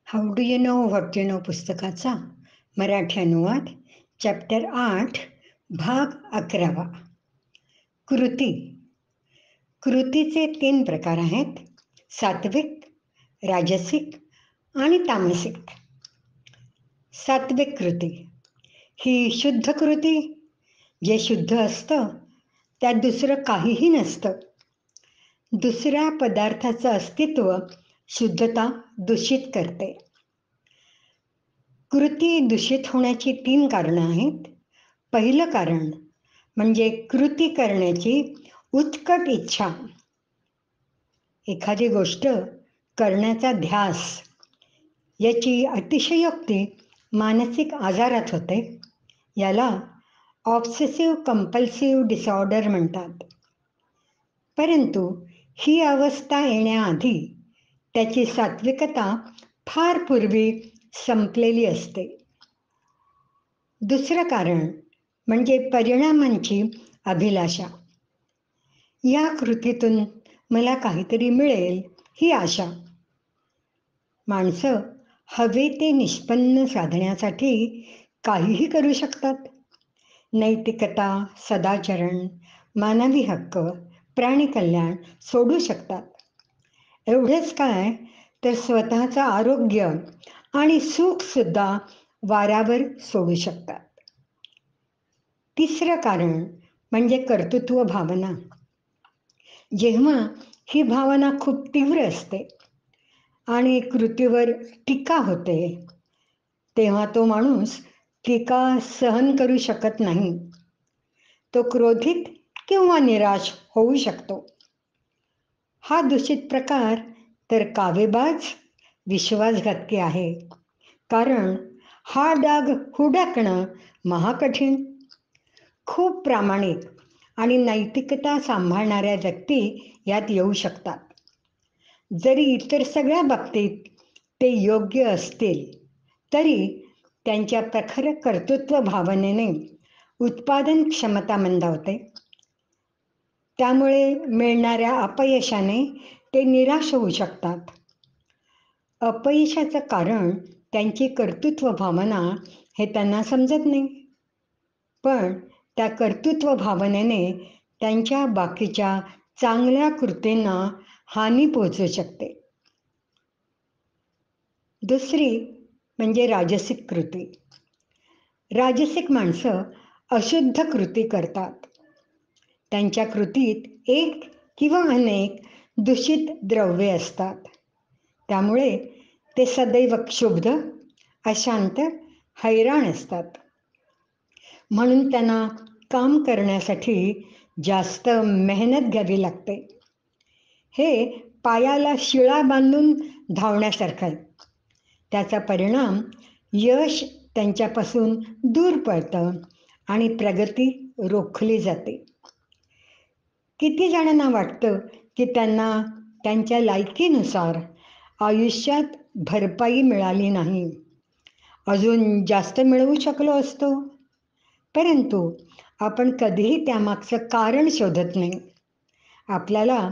How do you know what you know पुस्तकाचा मराठी अनुवाद chapter 8 भाग 11. कृती. कृतीचे 3 प्रकार आहेत: सात्विक, राजसिक आणि तामसिक. सात्विक कृती ही शुद्ध कृती. जे शुद्ध असतं त्यात दुसरं काहीही नसतं. दुसऱ्या पदार्थाचं अस्तित्व शुद्धता दूषित करते. कृती दूषित होण्याची 3 कारणं आहेत. पहिलं कारण म्हणजे कृती करण्याची उत्कट इच्छा. एखादी गोष्ट करण्याचा ध्यास, याची अतिशयोक्ती मानसिक आजारात होते. याला ऑब्सेसिव्ह कंपल्सिव्ह डिसऑर्डर म्हणतात. परंतु ही अवस्था येण्याआधी त्याची सात्विकता फार पूर्वी संपलेली असते. दुसरं कारण म्हणजे परिणामांची अभिलाषा. या कृतीतून मला काहीतरी मिळेल ही आशा. माणसं हवे ते निष्पन्न साधण्यासाठी काहीही करू शकतात. नैतिकता, सदाचरण, मानवी हक्क, प्राणी कल्याण सोडू शकतात. एवढेच काय तर स्वतःचं आरोग्य आणि सुखसुद्धा वाऱ्यावर सोडू शकतात. तिसरं कारण म्हणजे कर्तृत्व भावना. जेव्हा ही भावना खूप तीव्र असते आणि कृतीवर टीका होते, तेव्हा तो माणूस टीका सहन करू शकत नाही. तो क्रोधित किंवा निराश होऊ शकतो. हा दूषित प्रकार तर कावेबाज, विश्वासघातकी आहे. कारण हा डाग हुडकणं महाकठीण. खूप प्रामाणिक आणि नैतिकता सांभाळणाऱ्या व्यक्ती यात येऊ शकतात. जरी इतर सगळ्या बाबतीत ते योग्य असतील तरी त्यांच्या प्रखर कर्तृत्व भावनेने उत्पादन क्षमता मंदावते. त्यामुळे मिळणाऱ्या अपयशाने ते निराश होऊ शकतात. अपयशाचं कारण त्यांची कर्तृत्व भावना हे त्यांना समजत नाही. पण त्या कर्तृत्व भावनेने त्यांच्या बाकीच्या चांगल्या कृतींना हानी पोहोचू शकते. दुसरी म्हणजे राजसिक कृती. राजसिक माणसं अशुद्ध कृती करतात. त्यांच्या कृतीत एक किंवा अनेक दूषित द्रव्ये असतात. त्यामुळे ते सदैव क्षुब्ध, अशांत, हैराण असतात. म्हणून त्यांना काम करण्यासाठी जास्त मेहनत घ्यावी लागते. हे पायाला शिळा बांधून धावण्यासारखं आहे. त्याचा परिणाम यश त्यांच्यापासून दूर पळतं आणि प्रगती रोखली जाते. किती जणांना वाटतं की त्यांना त्यांच्या लायकीनुसार आयुष्यात भरपाई मिळाली नाही, अजून जास्त मिळवू शकलो असतो. परंतु आपण कधीही त्यामागचं कारण शोधत नाही. आपल्याला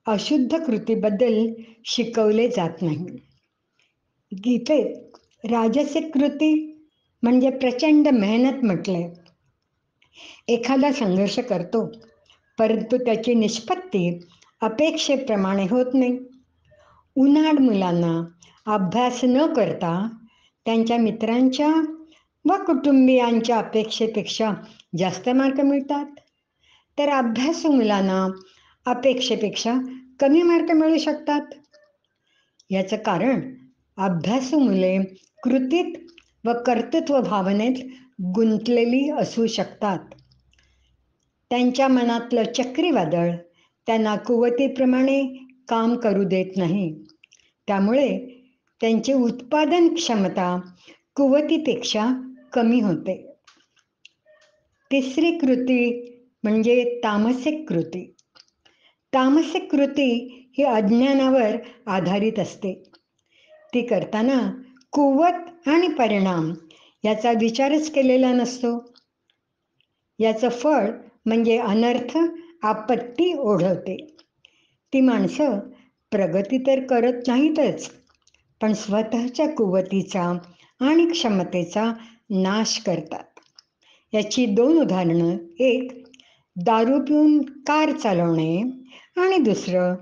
अशुद्ध कृतीबद्दल शिकवले जात नाही. गीतेत राजसिक कृती म्हणजे प्रचंड मेहनत म्हटलंय. एखादा संघर्ष करतो, परंतु त्याची निष्पत्ती अपेक्षेप्रमाणे होत नाही. उनाड मुलांना अभ्यास न करता त्यांच्या मित्रांच्या व कुटुंबियांच्या अपेक्षेपेक्षा जास्त मार्क मिळतात, तर अभ्यासू मुलांना अपेक्षेपेक्षा कमी मार्क मिळू शकतात. याचं कारण अभ्यासू मुले कृतीत व कर्तृत्व भावनेत गुंतलेली असू शकतात. त्यांच्या मनातलं चक्रीवादळ त्यांना कुवतीप्रमाणे काम करू देत नाही. त्यामुळे त्यांची उत्पादन क्षमता कुवतीपेक्षा कमी होते. तिसरी कृती म्हणजे तामसिक कृती. तामसिक कृती ही अज्ञानावर आधारित असते. ती करताना कुवत आणि परिणाम याचा विचारच केलेला नसतो. याचं फळ म्हणजे अनर्थ, आपत्ती ओढवते. ती माणसं प्रगती तर करत नाहीतच, पण स्वतःच्या कुवतीचा आणि क्षमतेचा नाश करतात. याची 2 उदाहरणं, एक दारू पिऊन कार चालवणे आणि दुसरं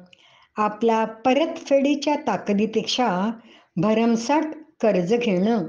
आपल्या परतफेडीच्या ताकदीपेक्षा भरमसाठ कर्ज घेणं.